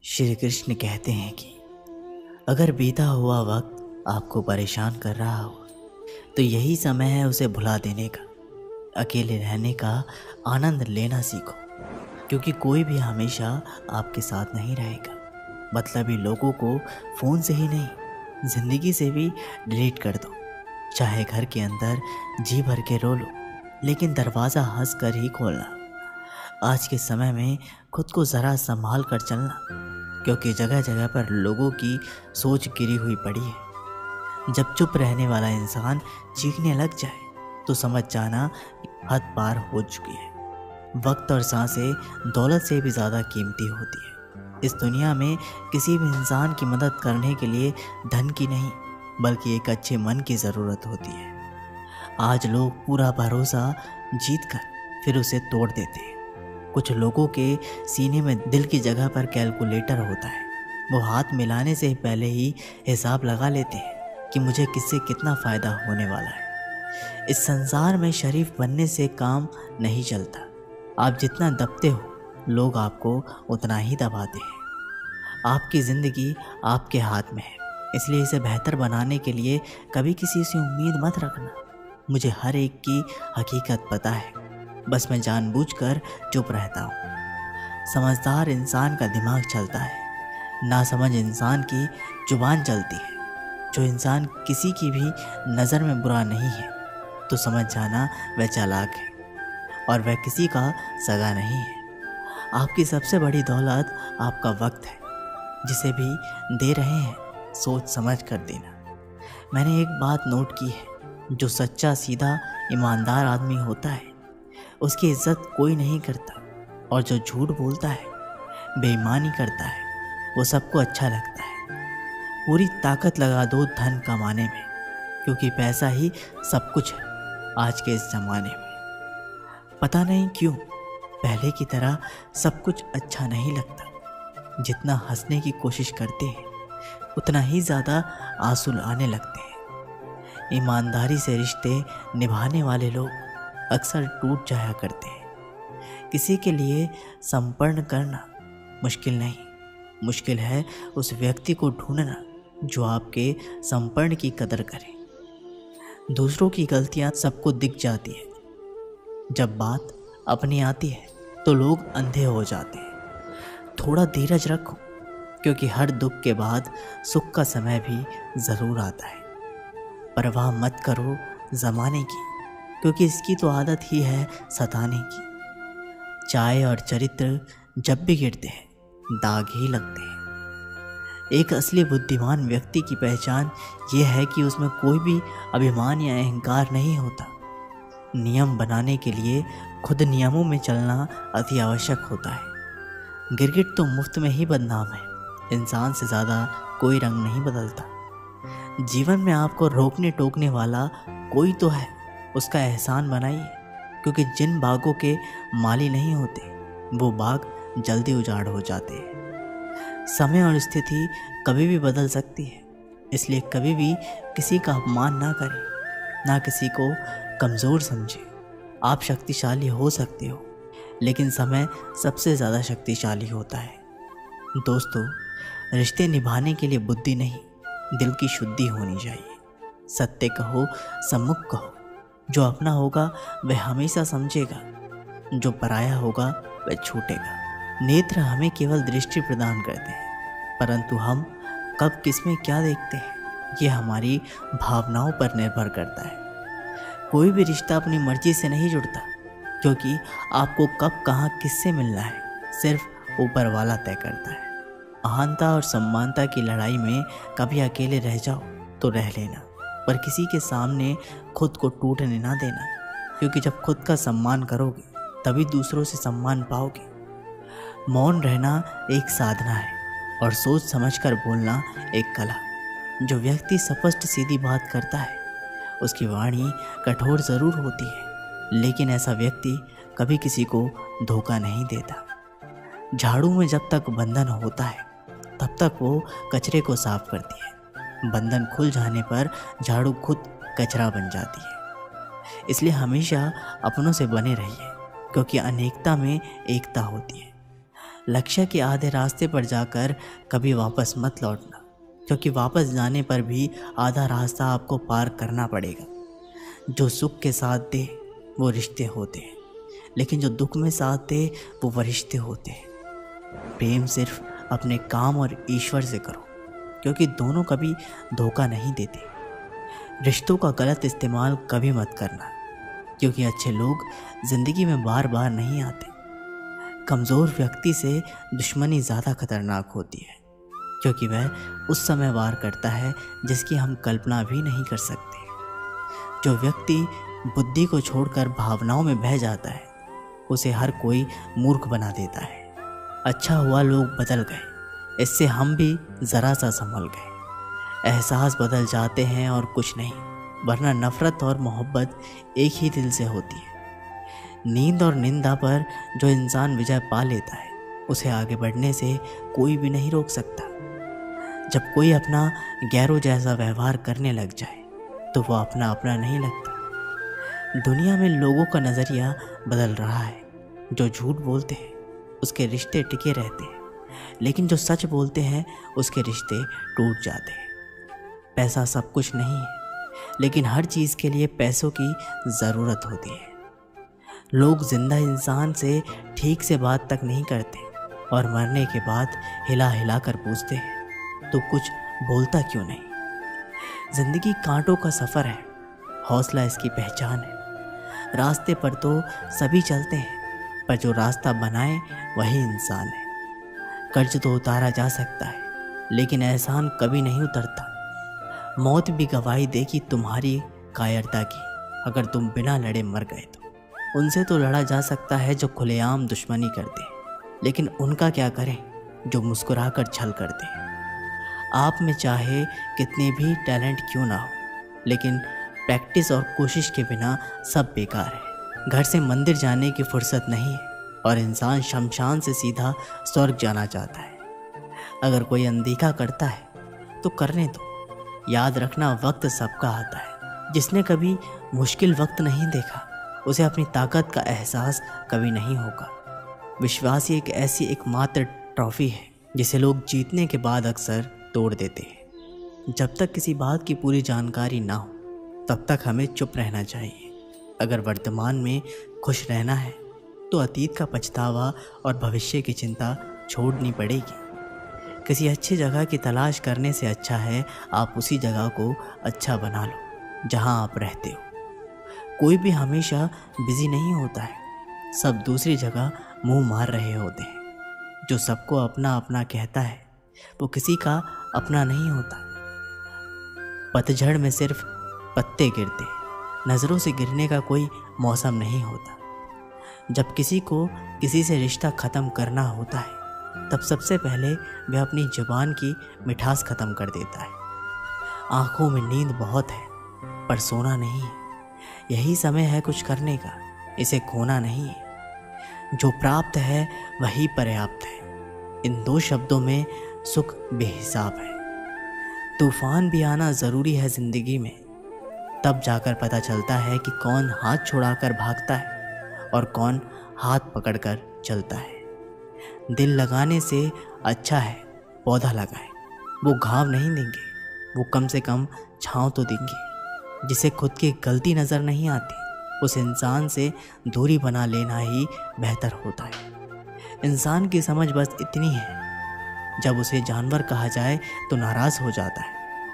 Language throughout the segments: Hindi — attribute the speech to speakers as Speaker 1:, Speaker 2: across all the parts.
Speaker 1: श्री कृष्ण कहते हैं कि अगर बीता हुआ वक्त आपको परेशान कर रहा हो तो यही समय है उसे भुला देने का। अकेले रहने का आनंद लेना सीखो, क्योंकि कोई भी हमेशा आपके साथ नहीं रहेगा। मतलबी लोगों को फ़ोन से ही नहीं, ज़िंदगी से भी डिलीट कर दो। चाहे घर के अंदर जी भर के रो लो, लेकिन दरवाज़ा हंस कर ही खोलना। आज के समय में खुद को ज़रा संभाल कर चलना, क्योंकि जगह जगह पर लोगों की सोच गिरी हुई पड़ी है। जब चुप रहने वाला इंसान चीखने लग जाए तो समझ जाना हद पार हो चुकी है। वक्त और सांसें दौलत से भी ज़्यादा कीमती होती है। इस दुनिया में किसी भी इंसान की मदद करने के लिए धन की नहीं, बल्कि एक अच्छे मन की ज़रूरत होती है। आज लोग पूरा भरोसा जीत कर फिर उसे तोड़ देते हैं। कुछ लोगों के सीने में दिल की जगह पर कैलकुलेटर होता है। वो हाथ मिलाने से पहले ही हिसाब लगा लेते हैं कि मुझे किससे कितना फ़ायदा होने वाला है। इस संसार में शरीफ बनने से काम नहीं चलता। आप जितना दबते हो, लोग आपको उतना ही दबाते हैं। आपकी ज़िंदगी आपके हाथ में है, इसलिए इसे बेहतर बनाने के लिए कभी किसी से उम्मीद मत रखना। मुझे हर एक की हकीकत पता है, बस मैं जानबूझकर चुप रहता हूँ। समझदार इंसान का दिमाग चलता है, नासमझ इंसान की जुबान चलती है। जो इंसान किसी की भी नज़र में बुरा नहीं है तो समझ जाना वह चालाक है, और वह किसी का सगा नहीं है। आपकी सबसे बड़ी दौलत आपका वक्त है। जिसे भी दे रहे हैं सोच समझ कर देना। मैंने एक बात नोट की है, जो सच्चा सीधा ईमानदार आदमी होता है उसकी इज्जत कोई नहीं करता, और जो झूठ बोलता है, बेईमानी करता है, वो सबको अच्छा लगता है। पूरी ताकत लगा दो धन कमाने में, क्योंकि पैसा ही सब कुछ है आज के इस ज़माने में। पता नहीं क्यों पहले की तरह सब कुछ अच्छा नहीं लगता। जितना हंसने की कोशिश करते हैं उतना ही ज़्यादा आंसू आने लगते हैं। ईमानदारी से रिश्ते निभाने वाले लोग अक्सर टूट जाया करते हैं। किसी के लिए संपर्क करना मुश्किल नहीं, मुश्किल है उस व्यक्ति को ढूंढना जो आपके संपर्क की कदर करे। दूसरों की गलतियां सबको दिख जाती है, जब बात अपनी आती है तो लोग अंधे हो जाते हैं। थोड़ा धीरज रखो, क्योंकि हर दुख के बाद सुख का समय भी ज़रूर आता है। परवाह मत करो ज़माने की, क्योंकि इसकी तो आदत ही है सताने की। चाय और चरित्र जब भी गिरते हैं दाग ही लगते हैं। एक असली बुद्धिमान व्यक्ति की पहचान ये है कि उसमें कोई भी अभिमान या अहंकार नहीं होता। नियम बनाने के लिए खुद नियमों में चलना अति आवश्यक होता है। गिरगिट तो मुफ्त में ही बदनाम है, इंसान से ज़्यादा कोई रंग नहीं बदलता। जीवन में आपको रोकने टोकने वाला कोई तो है, उसका एहसान बनाइए, क्योंकि जिन बागों के माली नहीं होते वो बाग जल्दी उजाड़ हो जाते हैं। समय और स्थिति कभी भी बदल सकती है, इसलिए कभी भी किसी का अपमान ना करें, ना किसी को कमज़ोर समझें। आप शक्तिशाली हो सकते हो, लेकिन समय सबसे ज़्यादा शक्तिशाली होता है। दोस्तों, रिश्ते निभाने के लिए बुद्धि नहीं, दिल की शुद्धि होनी चाहिए। सत्य कहो, सम्मुख कहो। जो अपना होगा वह हमेशा समझेगा, जो पराया होगा वह छूटेगा। नेत्र हमें केवल दृष्टि प्रदान करते हैं, परंतु हम कब किस में क्या देखते हैं ये हमारी भावनाओं पर निर्भर करता है। कोई भी रिश्ता अपनी मर्जी से नहीं जुड़ता, क्योंकि आपको कब कहाँ किससे मिलना है सिर्फ ऊपर वाला तय करता है। अहंता और सम्मानता की लड़ाई में कभी अकेले रह जाओ तो रह लेना, पर किसी के सामने खुद को टूटने ना देना, क्योंकि जब खुद का सम्मान करोगे तभी दूसरों से सम्मान पाओगे। मौन रहना एक साधना है, और सोच समझकर बोलना एक कला। जो व्यक्ति स्पष्ट सीधी बात करता है उसकी वाणी कठोर ज़रूर होती है, लेकिन ऐसा व्यक्ति कभी किसी को धोखा नहीं देता। झाड़ू में जब तक बंधन होता है तब तक वो कचरे को साफ करती है। बंधन खुल जाने पर झाड़ू खुद कचरा बन जाती है। इसलिए हमेशा अपनों से बने रहिए, क्योंकि अनेकता में एकता होती है। लक्ष्य के आधे रास्ते पर जाकर कभी वापस मत लौटना, क्योंकि वापस जाने पर भी आधा रास्ता आपको पार करना पड़ेगा। जो सुख के साथ दे वो रिश्ते होते हैं, लेकिन जो दुख में साथ दे वो रिश्ते होते हैं। प्रेम सिर्फ अपने काम और ईश्वर से करो, क्योंकि दोनों कभी धोखा नहीं देते। रिश्तों का गलत इस्तेमाल कभी मत करना, क्योंकि अच्छे लोग ज़िंदगी में बार बार नहीं आते। कमज़ोर व्यक्ति से दुश्मनी ज़्यादा खतरनाक होती है, क्योंकि वह उस समय वार करता है जिसकी हम कल्पना भी नहीं कर सकते। जो व्यक्ति बुद्धि को छोड़कर भावनाओं में बह जाता है, उसे हर कोई मूर्ख बना देता है। अच्छा हुआ लोग बदल गए, इससे हम भी ज़रा सा संभल गए। एहसास बदल जाते हैं और कुछ नहीं, वरना नफ़रत और मोहब्बत एक ही दिल से होती है। नींद और निंदा पर जो इंसान विजय पा लेता है, उसे आगे बढ़ने से कोई भी नहीं रोक सकता। जब कोई अपना गैरों जैसा व्यवहार करने लग जाए तो वो अपना अपना नहीं लगता। दुनिया में लोगों का नज़रिया बदल रहा है। जो झूठ बोलते हैं उसके रिश्ते टिके रहते हैं, लेकिन जो सच बोलते हैं उसके रिश्ते टूट जाते हैं। पैसा सब कुछ नहीं है, लेकिन हर चीज़ के लिए पैसों की ज़रूरत होती है। लोग जिंदा इंसान से ठीक से बात तक नहीं करते और मरने के बाद हिला हिला कर पूछते हैं तो कुछ बोलता क्यों नहीं। ज़िंदगी कांटों का सफ़र है, हौसला इसकी पहचान है। रास्ते पर तो सभी चलते हैं, पर जो रास्ता बनाए वही इंसान है। कर्ज तो उतारा जा सकता है, लेकिन एहसान कभी नहीं उतरता। मौत भी गवाही देगी तुम्हारी कायरता की, अगर तुम बिना लड़े मर गए तो। उनसे तो लड़ा जा सकता है जो खुलेआम दुश्मनी करते हैं, लेकिन उनका क्या करें जो मुस्कुराकर छल करते हैं। आप में चाहे कितने भी टैलेंट क्यों ना हो, लेकिन प्रैक्टिस और कोशिश के बिना सब बेकार है। घर से मंदिर जाने की फुर्सत नहीं है और इंसान शमशान से सीधा स्वर्ग जाना चाहता है। अगर कोई अनदेखा करता है तो करने दो। याद रखना, वक्त सबका आता है। जिसने कभी मुश्किल वक्त नहीं देखा, उसे अपनी ताकत का एहसास कभी नहीं होगा। विश्वास ही एक ऐसी एकमात्र ट्रॉफी है जिसे लोग जीतने के बाद अक्सर तोड़ देते हैं। जब तक किसी बात की पूरी जानकारी ना हो, तब तक हमें चुप रहना चाहिए। अगर वर्तमान में खुश रहना है तो अतीत का पछतावा और भविष्य की चिंता छोड़नी पड़ेगी। किसी अच्छी जगह की तलाश करने से अच्छा है आप उसी जगह को अच्छा बना लो जहां आप रहते हो। कोई भी हमेशा बिजी नहीं होता है, सब दूसरी जगह मुंह मार रहे होते हैं। जो सबको अपना अपना कहता है वो किसी का अपना नहीं होता। पतझड़ में सिर्फ पत्ते गिरते, नज़रों से गिरने का कोई मौसम नहीं होता। जब किसी को किसी से रिश्ता ख़त्म करना होता है, तब सबसे पहले वह अपनी ज़ुबान की मिठास ख़त्म कर देता है। आँखों में नींद बहुत है, पर सोना नहीं है। यही समय है कुछ करने का, इसे खोना नहीं है। जो प्राप्त है वही पर्याप्त है। इन दो शब्दों में सुख बेहिसाब है। तूफान भी आना ज़रूरी है ज़िंदगी में, तब जाकर पता चलता है कि कौन हाथ छुड़ाकर भागता है और कौन हाथ पकड़कर चलता है। दिल लगाने से अच्छा है पौधा लगाए। वो घाव नहीं देंगे, वो कम से कम छांव तो देंगे। जिसे खुद की गलती नज़र नहीं आती, उस इंसान से दूरी बना लेना ही बेहतर होता है। इंसान की समझ बस इतनी है, जब उसे जानवर कहा जाए तो नाराज़ हो जाता है,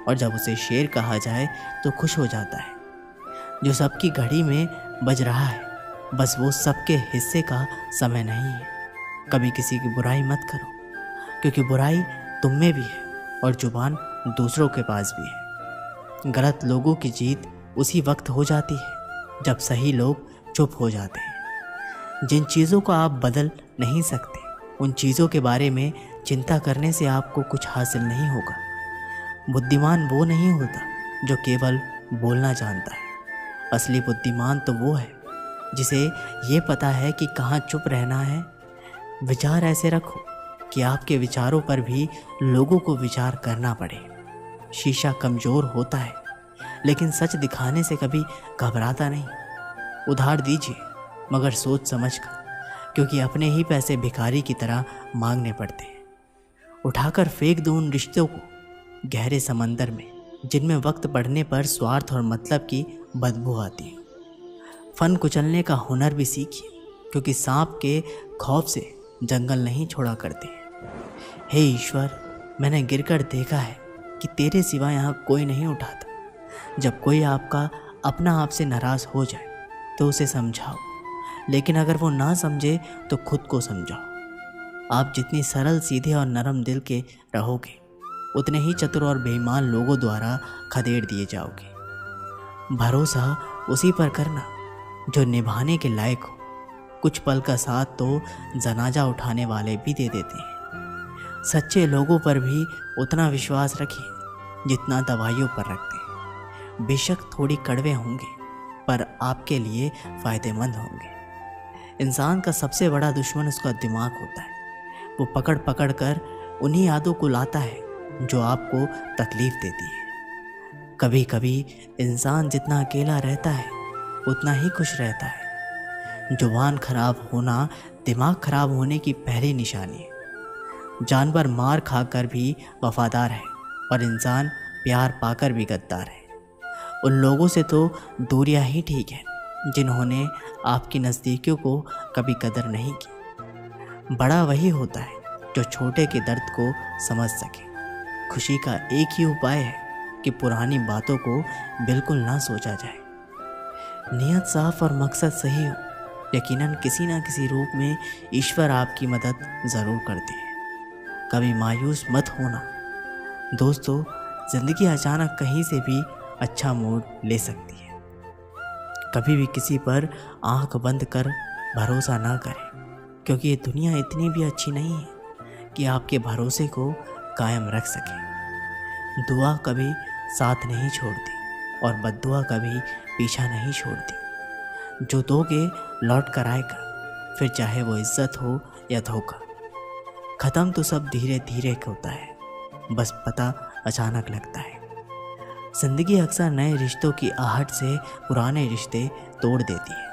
Speaker 1: और जब उसे शेर कहा जाए तो खुश हो जाता है। जो सबकी घड़ी में बज रहा है, बस वो सबके हिस्से का समय नहीं है। कभी किसी की बुराई मत करो, क्योंकि बुराई तुम में भी है और जुबान दूसरों के पास भी है। गलत लोगों की जीत उसी वक्त हो जाती है जब सही लोग चुप हो जाते हैं। जिन चीज़ों को आप बदल नहीं सकते, उन चीज़ों के बारे में चिंता करने से आपको कुछ हासिल नहीं होगा। बुद्धिमान वो नहीं होता जो केवल बोलना जानता है। असली बुद्धिमान तो वो है जिसे ये पता है कि कहाँ चुप रहना है। विचार ऐसे रखो कि आपके विचारों पर भी लोगों को विचार करना पड़े। शीशा कमज़ोर होता है, लेकिन सच दिखाने से कभी घबराता नहीं। उधार दीजिए, मगर सोच समझ कर, क्योंकि अपने ही पैसे भिखारी की तरह मांगने पड़ते हैं। उठाकर फेंक दो उन रिश्तों को गहरे समंदर में, जिनमें वक्त बढ़ने पर स्वार्थ और मतलब की बदबू आती है। फन कुचलने का हुनर भी सीखिए, क्योंकि सांप के खौफ से जंगल नहीं छोड़ा करते हैं। हे ईश्वर, मैंने गिरकर देखा है कि तेरे सिवा यहाँ कोई नहीं उठाता। जब कोई आपका अपना आपसे नाराज़ हो जाए तो उसे समझाओ, लेकिन अगर वो ना समझे तो खुद को समझाओ। आप जितनी सरल, सीधे और नरम दिल के रहोगे, उतने ही चतुर और बेईमान लोगों द्वारा खदेड़ दिए जाओगे। भरोसा उसी पर करना जो निभाने के लायक हो। कुछ पल का साथ तो जनाजा उठाने वाले भी दे देते हैं। सच्चे लोगों पर भी उतना विश्वास रखिए जितना दवाइयों पर रखते हैं। बेशक थोड़ी कड़वे होंगे, पर आपके लिए फ़ायदेमंद होंगे। इंसान का सबसे बड़ा दुश्मन उसका दिमाग होता है। वो पकड़ पकड़ कर उन्हीं यादों को लाता है जो आपको तकलीफ़ देती है। कभी कभी इंसान जितना अकेला रहता है उतना ही खुश रहता है। जुबान खराब होना दिमाग खराब होने की पहली निशानी है। जानवर मार खाकर भी वफादार है और इंसान प्यार पाकर भी गद्दार है। उन लोगों से तो दूरियां ही ठीक है जिन्होंने आपकी नज़दीकियों को कभी कदर नहीं की। बड़ा वही होता है जो छोटे के दर्द को समझ सके। खुशी का एक ही उपाय है कि पुरानी बातों को बिल्कुल ना सोचा जाए। नियत साफ और मकसद सही हो, यकीनन किसी न किसी रूप में ईश्वर आपकी मदद ज़रूर करते हैं। कभी मायूस मत होना दोस्तों, ज़िंदगी अचानक कहीं से भी अच्छा मोड़ ले सकती है। कभी भी किसी पर आंख बंद कर भरोसा ना करें, क्योंकि ये दुनिया इतनी भी अच्छी नहीं है कि आपके भरोसे को कायम रख सके। दुआ कभी साथ नहीं छोड़ती और बद्दुआ कभी पीछा नहीं छोड़ती। जो दोगे लौट कर आएगा, फिर चाहे वो इज्जत हो या धोखा। ख़त्म तो सब धीरे धीरे होता है, बस पता अचानक लगता है। ज़िंदगी अक्सर नए रिश्तों की आहट से पुराने रिश्ते तोड़ देती है।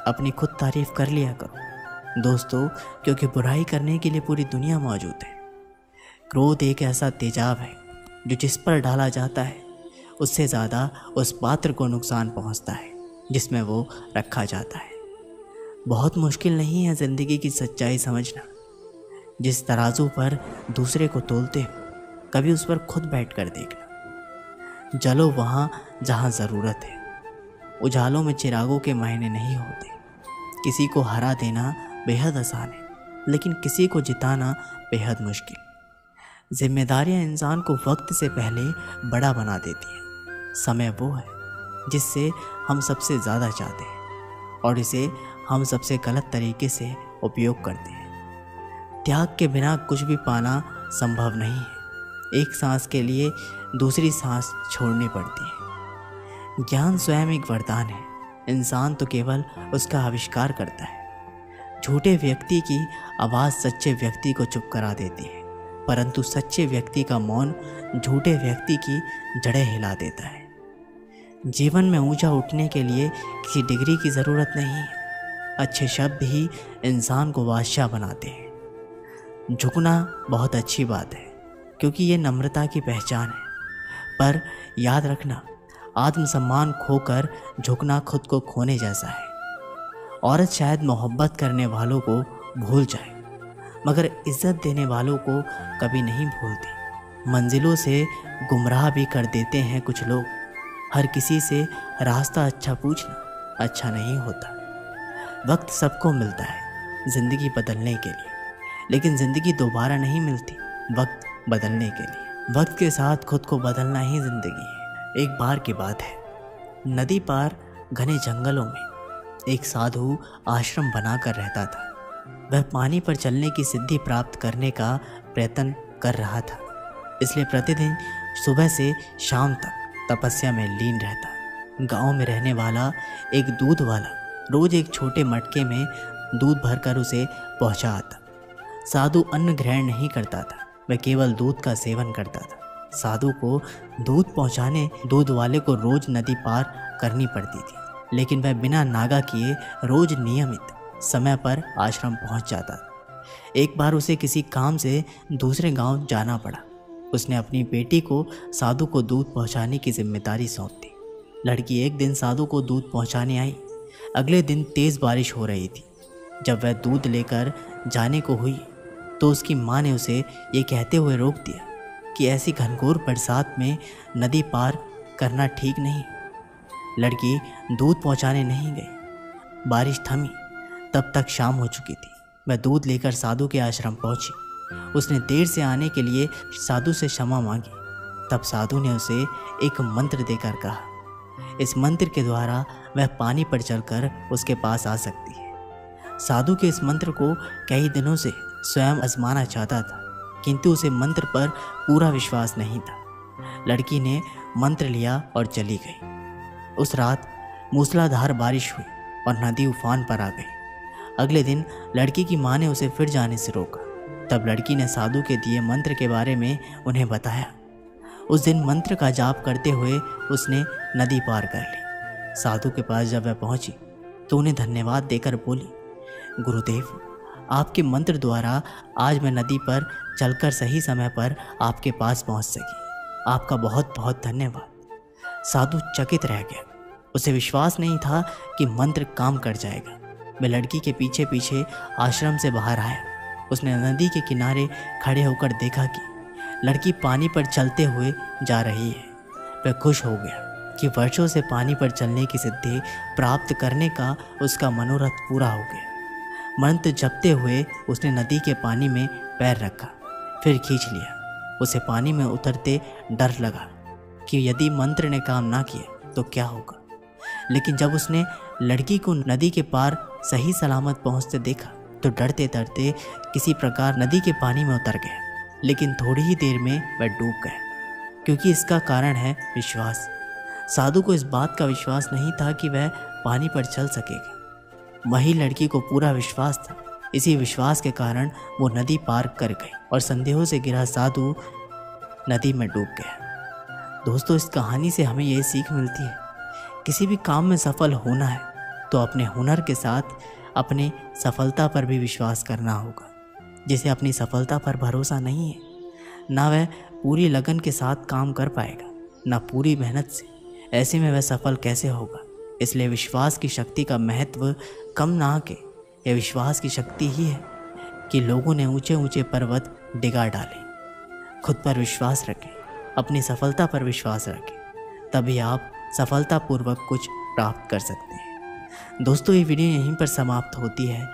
Speaker 1: अपनी खुद तारीफ़ कर लिया करो दोस्तों, क्योंकि बुराई करने के लिए पूरी दुनिया मौजूद है। क्रोध एक ऐसा तेजाब है जो जिस पर डाला जाता है उससे ज़्यादा उस पात्र को नुकसान पहुंचता है जिसमें वो रखा जाता है। बहुत मुश्किल नहीं है ज़िंदगी की सच्चाई समझना। जिस तराजू पर दूसरे को तोलते हो, कभी उस पर खुद बैठ कर देखना। जलो वहाँ जहाँ ज़रूरत है। उजालों में चिरागों के मायने नहीं होते। किसी को हरा देना बेहद आसान है, लेकिन किसी को जिताना बेहद मुश्किल। जिम्मेदारियां इंसान को वक्त से पहले बड़ा बना देती हैं। समय वो है जिससे हम सबसे ज़्यादा चाहते हैं और इसे हम सबसे गलत तरीके से उपयोग करते हैं। त्याग के बिना कुछ भी पाना संभव नहीं है। एक सांस के लिए दूसरी सांस छोड़नी पड़ती है। ज्ञान स्वयं एक वरदान है, इंसान तो केवल उसका आविष्कार करता है। झूठे व्यक्ति की आवाज़ सच्चे व्यक्ति को चुप करा देती है, परंतु सच्चे व्यक्ति का मौन झूठे व्यक्ति की जड़ें हिला देता है। जीवन में ऊंचा उठने के लिए किसी डिग्री की ज़रूरत नहीं है। अच्छे शब्द ही इंसान को बादशाह बनाते हैं। झुकना बहुत अच्छी बात है, क्योंकि ये नम्रता की पहचान है। पर याद रखना, आत्मसम्मान खोकर झुकना खुद को खोने जैसा है। औरत शायद मोहब्बत करने वालों को भूल जाए, मगर इज्जत देने वालों को कभी नहीं भूलती। मंजिलों से गुमराह भी कर देते हैं कुछ लोग। हर किसी से रास्ता अच्छा पूछना अच्छा नहीं होता। वक्त सबको मिलता है ज़िंदगी बदलने के लिए, लेकिन ज़िंदगी दोबारा नहीं मिलती वक्त बदलने के लिए। वक्त के साथ खुद को बदलना ही ज़िंदगी है। एक बार की बात है, नदी पार घने जंगलों में एक साधु आश्रम बनाकर रहता था। वह पानी पर चलने की सिद्धि प्राप्त करने का प्रयत्न कर रहा था, इसलिए प्रतिदिन सुबह से शाम तक तपस्या में लीन रहता। गांव में रहने वाला एक दूध वाला रोज एक छोटे मटके में दूध भरकर उसे पहुंचा आता। साधु अन्न ग्रहण नहीं करता था, वह केवल दूध का सेवन करता था। साधु को दूध पहुंचाने दूध वाले को रोज नदी पार करनी पड़ती थी, लेकिन वह बिना नागा किए रोज नियमित समय पर आश्रम पहुंच जाता था। एक बार उसे किसी काम से दूसरे गांव जाना पड़ा। उसने अपनी बेटी को साधु को दूध पहुंचाने की जिम्मेदारी सौंप दी। लड़की एक दिन साधु को दूध पहुंचाने आई। अगले दिन तेज़ बारिश हो रही थी। जब वह दूध लेकर जाने को हुई तो उसकी माँ ने उसे ये कहते हुए रोक दिया कि ऐसी घनघोर बरसात में नदी पार करना ठीक नहीं। लड़की दूध पहुंचाने नहीं गई। बारिश थमी। तब तक शाम हो चुकी थी। वह दूध लेकर साधु के आश्रम पहुंची। उसने देर से आने के लिए साधु से क्षमा मांगी। तब साधु ने उसे एक मंत्र देकर कहा, इस मंत्र के द्वारा वह पानी पर चलकर उसके पास आ सकती है। साधु के इस मंत्र को कई दिनों से स्वयं आजमाना चाहता था, किंतु उसे मंत्र पर पूरा विश्वास नहीं था। लड़की ने मंत्र लिया और चली गई। उस रात मूसलाधार बारिश हुई और नदी उफान पर आ गई। अगले दिन लड़की की माँ ने उसे फिर जाने से रोका। तब लड़की ने साधु के दिए मंत्र के बारे में उन्हें बताया। उस दिन मंत्र का जाप करते हुए उसने नदी पार कर ली। साधु के पास जब वह पहुंची तो उन्हें धन्यवाद देकर बोली, गुरुदेव, आपके मंत्र द्वारा आज मैं नदी पर चलकर सही समय पर आपके पास पहुंच सकी। आपका बहुत बहुत धन्यवाद। साधु चकित रह गया। उसे विश्वास नहीं था कि मंत्र काम कर जाएगा। वह लड़की के पीछे पीछे आश्रम से बाहर आया। उसने नदी के किनारे खड़े होकर देखा कि लड़की पानी पर चलते हुए जा रही है। वह खुश हो गया कि वर्षों से पानी पर चलने की सिद्धि प्राप्त करने का उसका मनोरथ पूरा हो गया। मंत्र जपते हुए उसने नदी के पानी में पैर रखा, फिर खींच लिया। उसे पानी में उतरते डर लगा कि यदि मंत्र ने काम ना किया तो क्या होगा। लेकिन जब उसने लड़की को नदी के पार सही सलामत पहुंचते देखा तो डरते डरते किसी प्रकार नदी के पानी में उतर गया। लेकिन थोड़ी ही देर में वह डूब गया, क्योंकि इसका कारण है विश्वास। साधु को इस बात का विश्वास नहीं था कि वह पानी पर चल सकेगा। वही लड़की को पूरा विश्वास था। इसी विश्वास के कारण वो नदी पार कर गई और संदेहों से घिरा साधु नदी में डूब गया। दोस्तों, इस कहानी से हमें यही सीख मिलती है, किसी भी काम में सफल होना है तो अपने हुनर के साथ अपने सफलता पर भी विश्वास करना होगा। जिसे अपनी सफलता पर भरोसा नहीं है, ना वह पूरी लगन के साथ काम कर पाएगा, ना पूरी मेहनत से। ऐसे में वह सफल कैसे होगा। इसलिए विश्वास की शक्ति का महत्व कम ना आके यह विश्वास की शक्ति ही है कि लोगों ने ऊंचे ऊंचे पर्वत डिगा डाले। खुद पर विश्वास रखें, अपनी सफलता पर विश्वास रखें, तभी आप सफलतापूर्वक कुछ प्राप्त कर सकते हैं। दोस्तों, ये वीडियो यहीं पर समाप्त होती है।